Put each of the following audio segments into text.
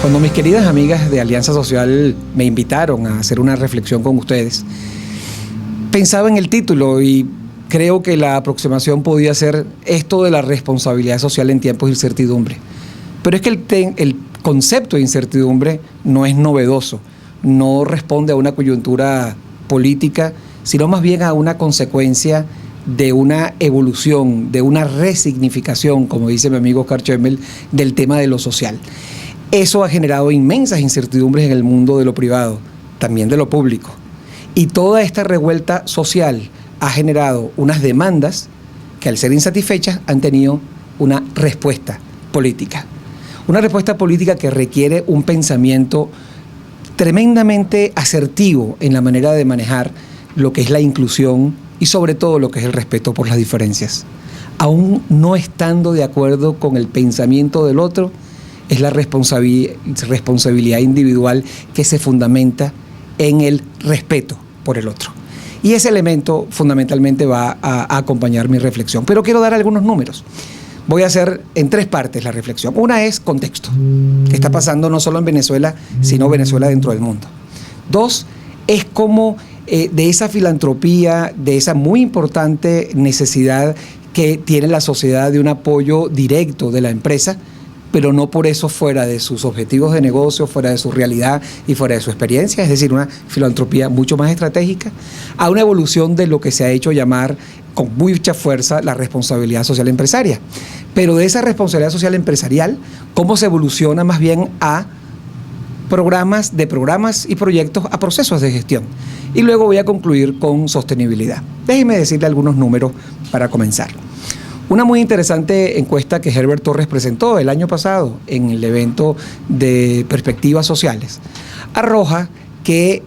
Cuando mis queridas amigas de Alianza Social me invitaron a hacer una reflexión con ustedes, pensaba en el título y creo que la aproximación podía ser esto de la responsabilidad social en tiempos de incertidumbre. Pero es que el concepto de incertidumbre no es novedoso, no responde a una coyuntura política, sino más bien a una consecuencia de una evolución, de una resignificación, como dice mi amigo Oscar Chemmel, del tema de lo social. Eso ha generado inmensas incertidumbres en el mundo de lo privado, también de lo público. Y toda esta revuelta social ha generado unas demandas que, al ser insatisfechas, han tenido una respuesta política. Una respuesta política que requiere un pensamiento tremendamente asertivo en la manera de manejar lo que es la inclusión y sobre todo lo que es el respeto por las diferencias. Aún no estando de acuerdo con el pensamiento del otro, es la responsabilidad individual que se fundamenta en el respeto por el otro. Y ese elemento fundamentalmente va a acompañar mi reflexión. Pero quiero dar algunos números. Voy a hacer en tres partes la reflexión. Una es contexto, que está pasando no solo en Venezuela, sino Venezuela dentro del mundo. Dos, es cómo de esa filantropía, de esa muy importante necesidad que tiene la sociedad de un apoyo directo de la empresa, pero no por eso fuera de sus objetivos de negocio, fuera de su realidad y fuera de su experiencia, es decir, una filantropía mucho más estratégica, a una evolución de lo que se ha hecho llamar con mucha fuerza la responsabilidad social empresaria. Pero de esa responsabilidad social empresarial, ¿cómo se evoluciona más bien a programas y proyectos a procesos de gestión? Y luego voy a concluir con sostenibilidad. Déjenme decirle algunos números para comenzar. Una muy interesante encuesta que Herbert Torres presentó el año pasado en el evento de Perspectivas Sociales arroja que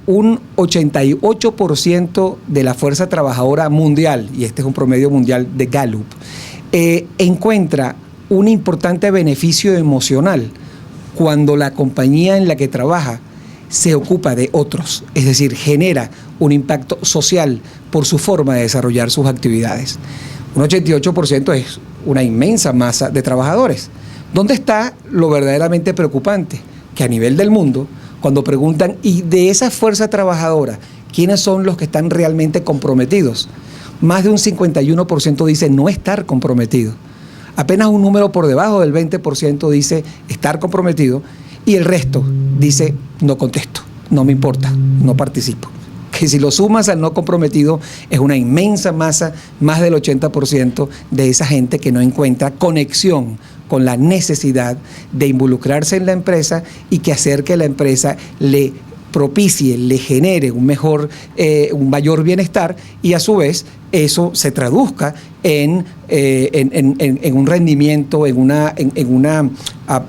un 88% de la fuerza trabajadora mundial, y este es un promedio mundial de Gallup, encuentra un importante beneficio emocional cuando la compañía en la que trabaja se ocupa de otros, es decir, genera un impacto social por su forma de desarrollar sus actividades. Un 88% es una inmensa masa de trabajadores. ¿Dónde está lo verdaderamente preocupante? Que a nivel del mundo, cuando preguntan, ¿y de esa fuerza trabajadora, quiénes son los que están realmente comprometidos? Más de un 51% dice no estar comprometido. Apenas un número por debajo del 20% dice estar comprometido y el resto dice no contesto, no me importa, no participo. Que si lo sumas al no comprometido es una inmensa masa, más del 80% de esa gente que no encuentra conexión con la necesidad de involucrarse en la empresa y que hacer que la empresa le propicie, le genere un mayor bienestar y a su vez eso se traduzca en un rendimiento, en una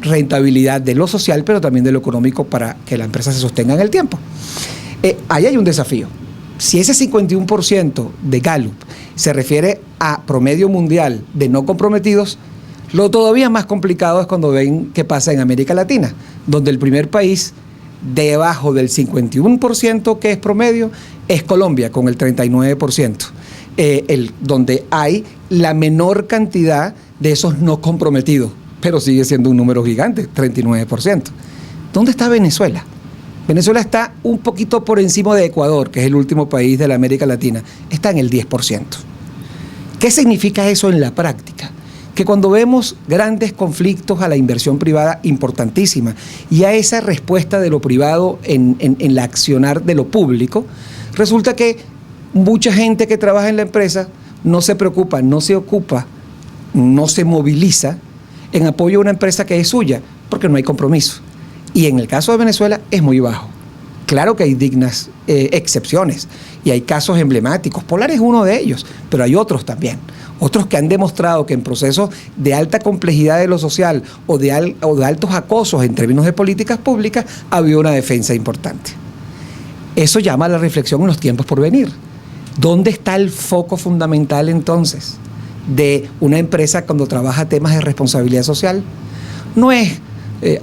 rentabilidad de lo social, pero también de lo económico para que la empresa se sostenga en el tiempo. Ahí hay un desafío. Si ese 51% de Gallup se refiere a promedio mundial de no comprometidos, lo todavía más complicado es cuando ven qué pasa en América Latina, donde el primer país debajo del 51% que es promedio es Colombia, con el 39%, donde hay la menor cantidad de esos no comprometidos, pero sigue siendo un número gigante, 39%. ¿Dónde está Venezuela? Venezuela está un poquito por encima de Ecuador, que es el último país de la América Latina, está en el 10%. ¿Qué significa eso en la práctica? Que cuando vemos grandes conflictos a la inversión privada importantísima y a esa respuesta de lo privado en la accionar de lo público, resulta que mucha gente que trabaja en la empresa no se preocupa, no se ocupa, no se moviliza en apoyo a una empresa que es suya, porque no hay compromiso. Y en el caso de Venezuela es muy bajo. Claro que hay dignas excepciones y hay casos emblemáticos. Polar es uno de ellos, pero hay otros también. Otros que han demostrado que en procesos de alta complejidad de lo social o de altos acosos en términos de políticas públicas ha habido una defensa importante. Eso llama a la reflexión en los tiempos por venir. ¿Dónde está el foco fundamental entonces de una empresa cuando trabaja temas de responsabilidad social? No es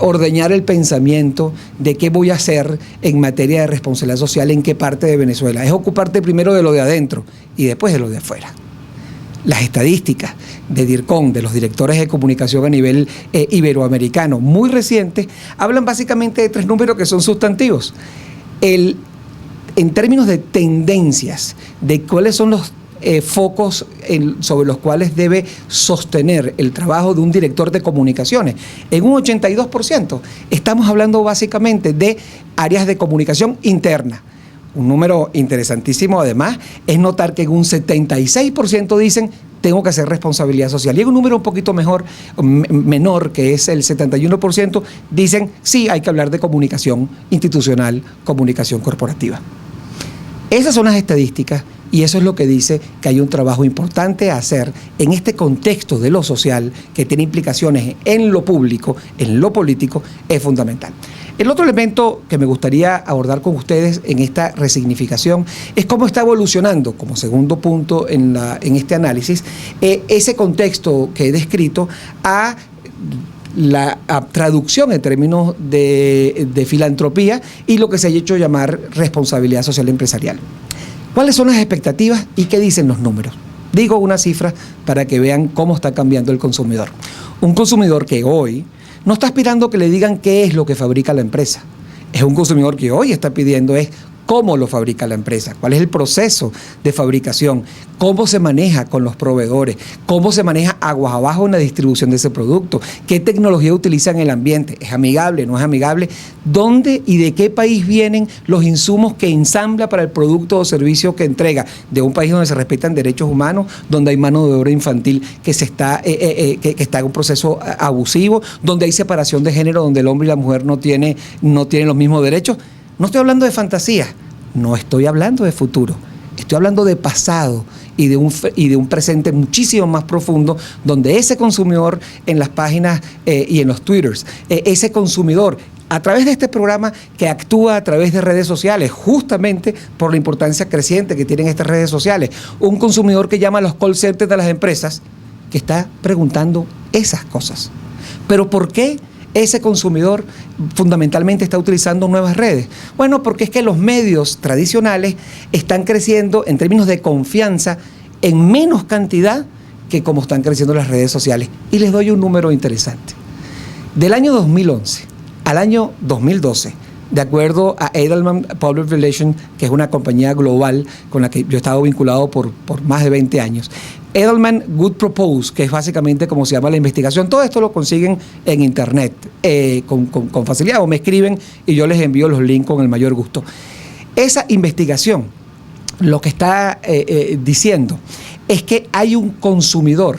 ordeñar el pensamiento de qué voy a hacer en materia de responsabilidad social en qué parte de Venezuela. Es ocuparte primero de lo de adentro y después de lo de afuera. Las estadísticas de DIRCOM, de los directores de comunicación a nivel iberoamericano, muy recientes, hablan básicamente de 3 números que son sustantivos. En términos de tendencias, de cuáles son los focos sobre los cuales debe sostener el trabajo de un director de comunicaciones. En un 82% estamos hablando básicamente de áreas de comunicación interna. Un número interesantísimo además es notar que en un 76% dicen tengo que hacer responsabilidad social. Y en un número un poquito menor, que es el 71%, dicen sí, hay que hablar de comunicación institucional, comunicación corporativa. Esas son las estadísticas y eso es lo que dice que hay un trabajo importante a hacer en este contexto de lo social que tiene implicaciones en lo público, en lo político, es fundamental. El otro elemento que me gustaría abordar con ustedes en esta resignificación es cómo está evolucionando, como segundo punto en este análisis, ese contexto que he descrito a la traducción en términos de filantropía y lo que se ha hecho llamar responsabilidad social empresarial. ¿Cuáles son las expectativas y qué dicen los números? Digo una cifra para que vean cómo está cambiando el consumidor. Un consumidor que hoy no está aspirando que le digan qué es lo que fabrica la empresa. Es un consumidor que hoy está pidiendo es cómo lo fabrica la empresa, cuál es el proceso de fabricación, cómo se maneja con los proveedores, cómo se maneja aguas abajo en la distribución de ese producto, qué tecnología utiliza en el ambiente, es amigable, no es amigable, dónde y de qué país vienen los insumos que ensambla para el producto o servicio que entrega, de un país donde se respetan derechos humanos, donde hay mano de obra infantil que está en un proceso abusivo, donde hay separación de género, donde el hombre y la mujer no tienen los mismos derechos. No estoy hablando de fantasía, no estoy hablando de futuro, estoy hablando de pasado y de un presente muchísimo más profundo, donde ese consumidor en las páginas y en los twitters, ese consumidor a través de este programa que actúa a través de redes sociales, justamente por la importancia creciente que tienen estas redes sociales, un consumidor que llama a los call centers de las empresas, que está preguntando esas cosas. ¿Pero por qué ese consumidor fundamentalmente está utilizando nuevas redes? Bueno, porque es que los medios tradicionales están creciendo en términos de confianza en menos cantidad que como están creciendo las redes sociales. Y les doy un número interesante. Del año 2011 al año 2012, de acuerdo a Edelman Public Relations, que es una compañía global con la que yo he estado vinculado por más de 20 años, Edelman Good Propose, que es básicamente como se llama la investigación, todo esto lo consiguen en internet con facilidad, o me escriben y yo les envío los links con el mayor gusto. Esa investigación lo que está diciendo es que hay un consumidor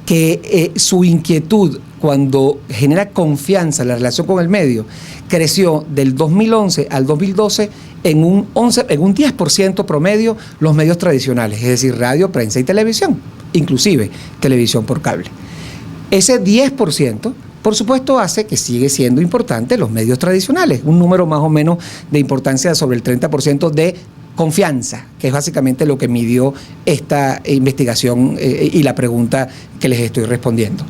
que su inquietud cuando genera confianza en la relación con el medio creció del 2011 al 2012 en un 10% promedio los medios tradicionales, es decir, radio, prensa y televisión, inclusive televisión por cable. Ese 10%, por supuesto, hace que sigue siendo importante los medios tradicionales, un número más o menos de importancia sobre el 30% de confianza, que es básicamente lo que midió esta investigación y la pregunta que les estoy respondiendo.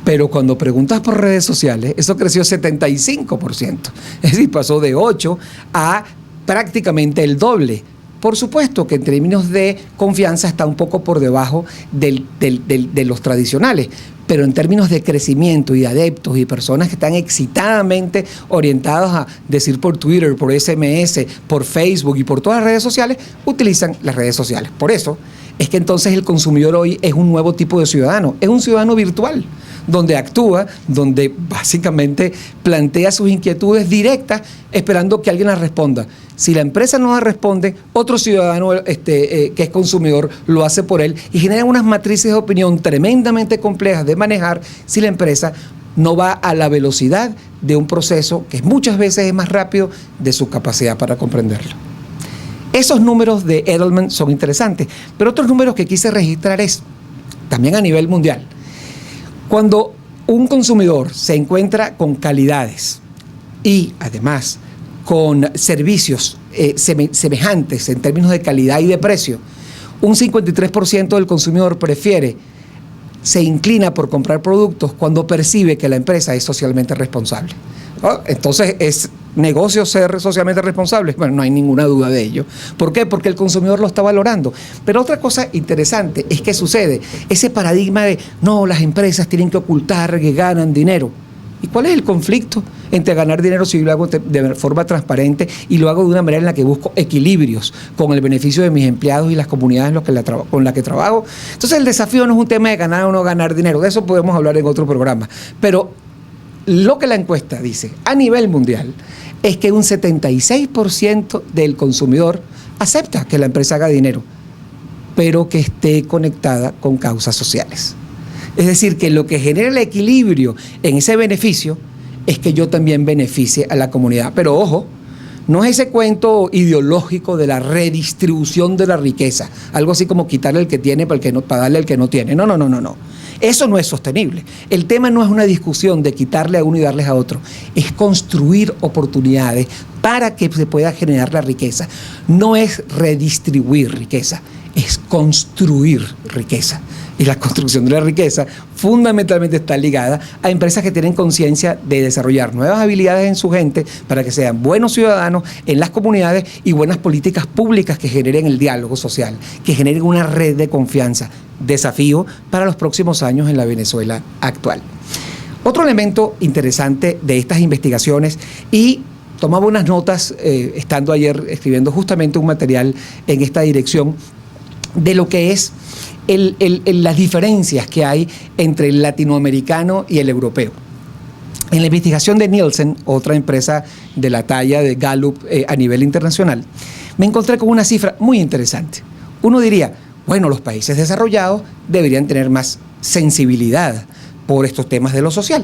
Pero cuando preguntas por redes sociales, eso creció 75%. Es decir, pasó de 8 a prácticamente el doble. Por supuesto que en términos de confianza está un poco por debajo de los tradicionales, pero en términos de crecimiento y de adeptos y personas que están excitadamente orientados a decir por Twitter, por SMS, por Facebook y por todas las redes sociales, utilizan las redes sociales. Por eso es que entonces el consumidor hoy es un nuevo tipo de ciudadano, es un ciudadano virtual, donde actúa, donde básicamente plantea sus inquietudes directas esperando que alguien las responda. Si la empresa no las responde, otro ciudadano que es consumidor lo hace por él y genera unas matrices de opinión tremendamente complejas de manejar si la empresa no va a la velocidad de un proceso que muchas veces es más rápido de su capacidad para comprenderlo. Esos números de Edelman son interesantes, pero otros números que quise registrar es también a nivel mundial. Cuando un consumidor se encuentra con calidades y además con servicios semejantes en términos de calidad y de precio, un 53% del consumidor se inclina por comprar productos cuando percibe que la empresa es socialmente responsable. Entonces es negocio ser socialmente responsables? Bueno, no hay ninguna duda de ello. ¿Por qué? Porque el consumidor lo está valorando. Pero otra cosa interesante es que sucede ese paradigma de, no, las empresas tienen que ocultar que ganan dinero. ¿Y cuál es el conflicto entre ganar dinero si yo lo hago de forma transparente y lo hago de una manera en la que busco equilibrios con el beneficio de mis empleados y las comunidades con las que trabajo? Entonces el desafío no es un tema de ganar o no ganar dinero, de eso podemos hablar en otro programa. Pero lo que la encuesta dice a nivel mundial es que un 76% del consumidor acepta que la empresa haga dinero, pero que esté conectada con causas sociales. Es decir, que lo que genera el equilibrio en ese beneficio es que yo también beneficie a la comunidad. Pero ojo, no es ese cuento ideológico de la redistribución de la riqueza, algo así como quitarle al que tiene para darle al que no tiene. No. Eso no es sostenible. El tema no es una discusión de quitarle a uno y darles a otro, es construir oportunidades para que se pueda generar la riqueza. No es redistribuir riqueza, es construir riqueza. Y la construcción de la riqueza fundamentalmente está ligada a empresas que tienen conciencia de desarrollar nuevas habilidades en su gente para que sean buenos ciudadanos en las comunidades y buenas políticas públicas que generen el diálogo social, que generen una red de confianza. Desafío para los próximos años en la Venezuela actual. Otro elemento interesante de estas investigaciones, y tomaba unas notas estando ayer escribiendo justamente un material en esta dirección, de lo que es las diferencias que hay entre el latinoamericano y el europeo. En la investigación de Nielsen, otra empresa de la talla de Gallup a nivel internacional, me encontré con una cifra muy interesante. Uno diría, bueno, los países desarrollados deberían tener más sensibilidad por estos temas de lo social.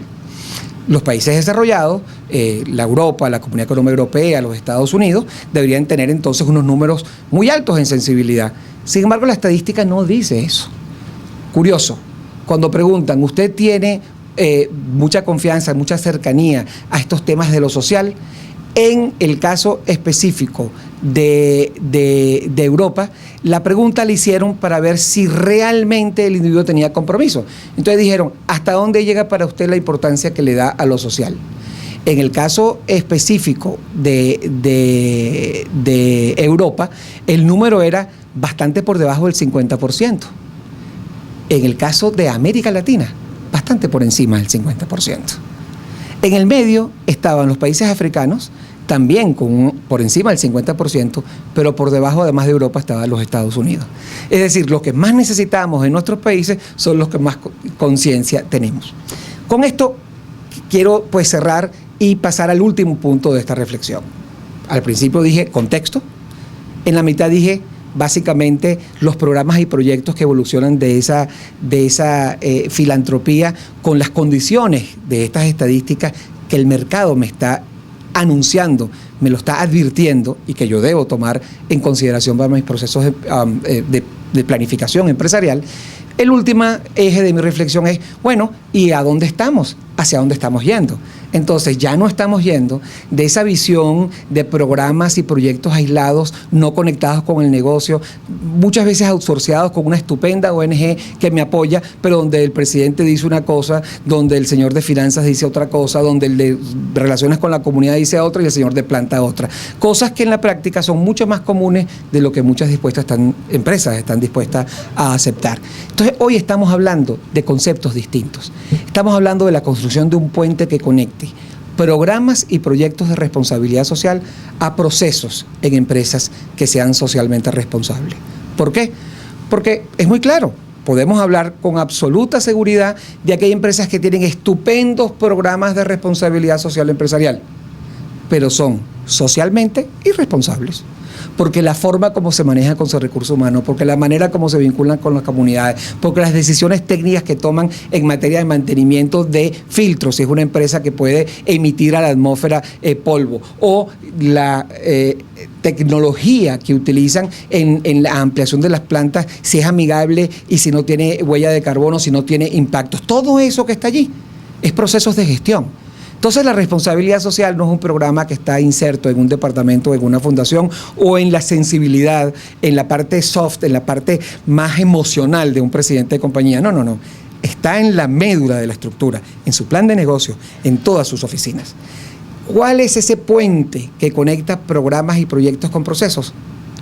Los países desarrollados, la Europa, la Comunidad Económica Europea, los Estados Unidos, deberían tener entonces unos números muy altos en sensibilidad. Sin embargo, la estadística no dice eso. Curioso, cuando preguntan, ¿usted tiene mucha confianza, mucha cercanía a estos temas de lo social? En el caso específico de Europa, la pregunta la hicieron para ver si realmente el individuo tenía compromiso. Entonces dijeron, ¿hasta dónde llega para usted la importancia que le da a lo social? En el caso específico de Europa, el número era bastante por debajo del 50%. En el caso de América Latina, bastante por encima del 50%. En el medio estaban los países africanos, también por encima del 50%, pero por debajo, además de Europa, estaban los Estados Unidos. Es decir, los que más necesitamos en nuestros países son los que más conciencia tenemos. Con esto quiero cerrar y pasar al último punto de esta reflexión. Al principio dije contexto, en la mitad dije básicamente los programas y proyectos que evolucionan de esa filantropía con las condiciones de estas estadísticas que el mercado me está anunciando, me lo está advirtiendo y que yo debo tomar en consideración para mis procesos de planificación empresarial. El último eje de mi reflexión es, bueno, ¿y a dónde estamos? ¿Hacia dónde estamos yendo? Entonces ya no estamos yendo de esa visión de programas y proyectos aislados, no conectados con el negocio, muchas veces outsourceados con una estupenda ONG que me apoya, pero donde el presidente dice una cosa, donde el señor de finanzas dice otra cosa, donde el de relaciones con la comunidad dice otra y el señor de planta otra. Cosas que en la práctica son mucho más comunes de lo que muchas empresas están dispuestas a aceptar. Entonces hoy estamos hablando de conceptos distintos. Estamos hablando de la construcción de un puente que conecte programas y proyectos de responsabilidad social a procesos en empresas que sean socialmente responsables. ¿Por qué? Porque es muy claro, podemos hablar con absoluta seguridad de aquellas empresas que tienen estupendos programas de responsabilidad social empresarial, pero son socialmente irresponsables. Porque la forma como se maneja con su recurso humano, porque la manera como se vinculan con las comunidades, porque las decisiones técnicas que toman en materia de mantenimiento de filtros, si es una empresa que puede emitir a la atmósfera polvo, o la tecnología que utilizan en la ampliación de las plantas, si es amigable y si no tiene huella de carbono, si no tiene impactos. Todo eso que está allí es procesos de gestión. Entonces la responsabilidad social no es un programa que está inserto en un departamento, en una fundación o en la sensibilidad, en la parte soft, en la parte más emocional de un presidente de compañía. No. Está en la médula de la estructura, en su plan de negocio, en todas sus oficinas. ¿Cuál es ese puente que conecta programas y proyectos con procesos?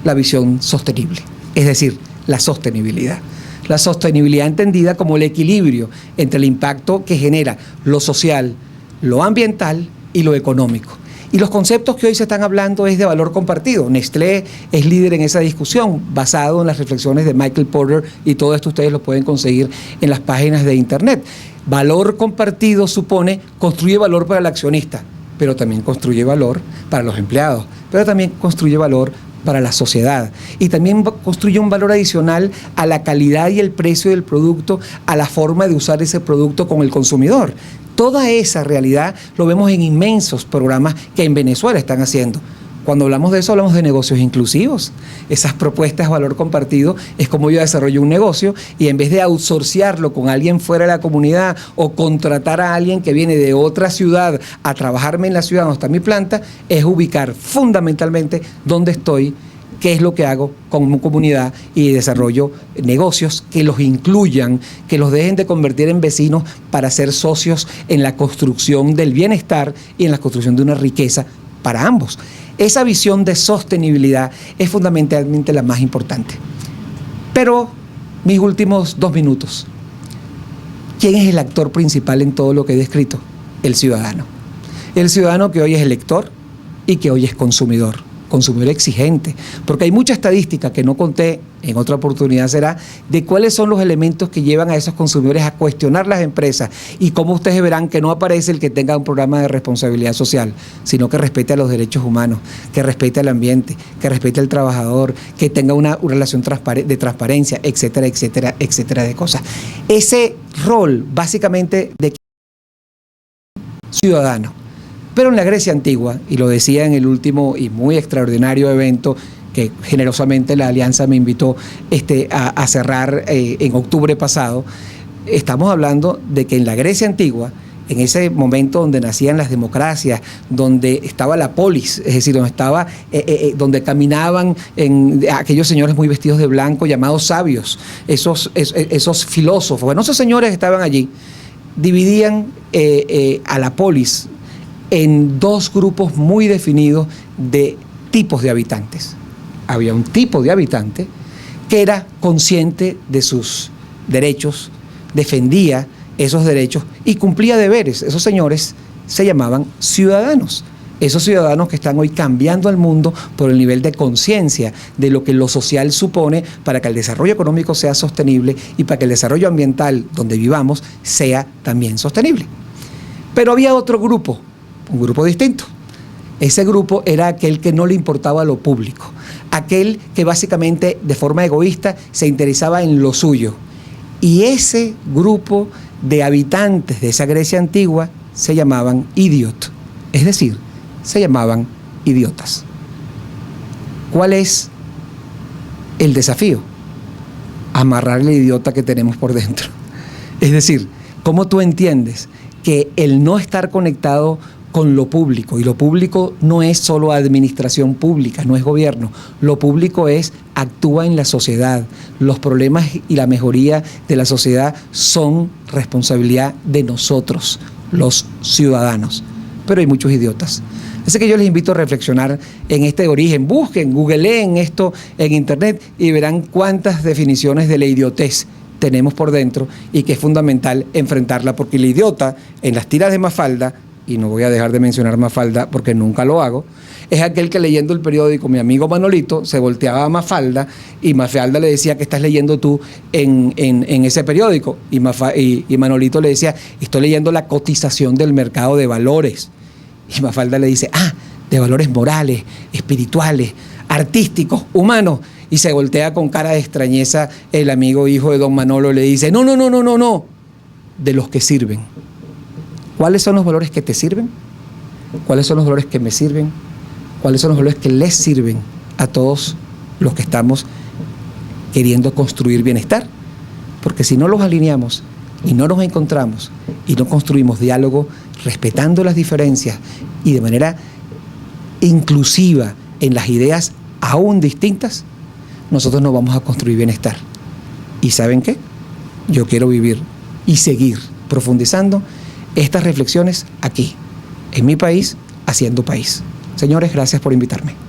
La visión sostenible, es decir, la sostenibilidad. La sostenibilidad entendida como el equilibrio entre el impacto que genera lo social, lo ambiental y lo económico. Y los conceptos que hoy se están hablando es de valor compartido. Nestlé es líder en esa discusión, basado en las reflexiones de Michael Porter, y todo esto ustedes lo pueden conseguir en las páginas de internet. Valor compartido supone construye valor para el accionista, pero también construye valor para los empleados, pero también construye valor para la sociedad, y también construye un valor adicional a la calidad y el precio del producto, a la forma de usar ese producto con el consumidor. Toda esa realidad lo vemos en inmensos programas que en Venezuela están haciendo. Cuando hablamos de eso, hablamos de negocios inclusivos. Esas propuestas de valor compartido es como yo desarrollo un negocio y en vez de outsourciarlo con alguien fuera de la comunidad o contratar a alguien que viene de otra ciudad a trabajarme en la ciudad donde está mi planta, es ubicar fundamentalmente dónde estoy, qué es lo que hago con mi comunidad, y desarrollo negocios que los incluyan, que los dejen de convertir en vecinos para ser socios en la construcción del bienestar y en la construcción de una riqueza para ambos. Esa visión de sostenibilidad es fundamentalmente la más importante. Pero mis últimos 2 minutos. ¿Quién es el actor principal en todo lo que he descrito? El ciudadano. El ciudadano que hoy es elector y que hoy es consumidor exigente, porque hay mucha estadística que no conté, en otra oportunidad será, de cuáles son los elementos que llevan a esos consumidores a cuestionar las empresas, y cómo ustedes verán que no aparece el que tenga un programa de responsabilidad social, sino que respete a los derechos humanos, que respete al ambiente, que respete al trabajador, que tenga una relación de transparencia, etcétera, etcétera, etcétera de cosas. Ese rol básicamente de ciudadano. Pero en la Grecia antigua, y lo decía en el último y muy extraordinario evento que generosamente la Alianza me invitó a cerrar en octubre pasado, estamos hablando de que en la Grecia antigua, en ese momento donde nacían las democracias, donde estaba la polis, es decir, donde caminaban aquellos señores muy vestidos de blanco llamados sabios, esos filósofos, bueno, esos señores estaban allí, dividían a la polis en 2 grupos muy definidos de tipos de habitantes. Había un tipo de habitante que era consciente de sus derechos, defendía esos derechos y cumplía deberes. Esos señores se llamaban ciudadanos. Esos ciudadanos que están hoy cambiando al mundo por el nivel de conciencia de lo que lo social supone para que el desarrollo económico sea sostenible y para que el desarrollo ambiental donde vivamos sea también sostenible. Pero había otro grupo, un grupo distinto. Ese grupo era aquel que no le importaba lo público, aquel que básicamente de forma egoísta se interesaba en lo suyo. Y ese grupo de habitantes de esa Grecia antigua se llamaban idiot, es decir, se llamaban idiotas. ¿Cuál es el desafío? Amarrar el idiota que tenemos por dentro. Es decir, ¿cómo tú entiendes que el no estar conectado con lo público, y lo público no es solo administración pública, no es gobierno, lo público actúa en la sociedad, los problemas y la mejoría de la sociedad son responsabilidad de nosotros, los ciudadanos, pero hay muchos idiotas. Así que yo les invito a reflexionar en este origen, busquen, googleen esto en internet y verán cuántas definiciones de la idiotez tenemos por dentro y que es fundamental enfrentarla, porque el idiota en las tiras de Mafalda, y no voy a dejar de mencionar Mafalda porque nunca lo hago, es aquel que leyendo el periódico, mi amigo Manolito, se volteaba a Mafalda y Mafalda le decía: ¿qué estás leyendo tú en ese periódico? Y Manolito le decía: estoy leyendo la cotización del mercado de valores. Y Mafalda le dice: de valores morales, espirituales, artísticos, humanos. Y se voltea con cara de extrañeza el amigo hijo de don Manolo, le dice: no, de los que sirven. ¿Cuáles son los valores que te sirven? ¿Cuáles son los valores que me sirven? ¿Cuáles son los valores que les sirven a todos los que estamos queriendo construir bienestar? Porque si no los alineamos y no nos encontramos y no construimos diálogo respetando las diferencias y de manera inclusiva en las ideas aún distintas, nosotros no vamos a construir bienestar. ¿Y saben qué? Yo quiero vivir y seguir profundizando estas reflexiones aquí, en mi país, hacia haciendo país. Señores, gracias por invitarme.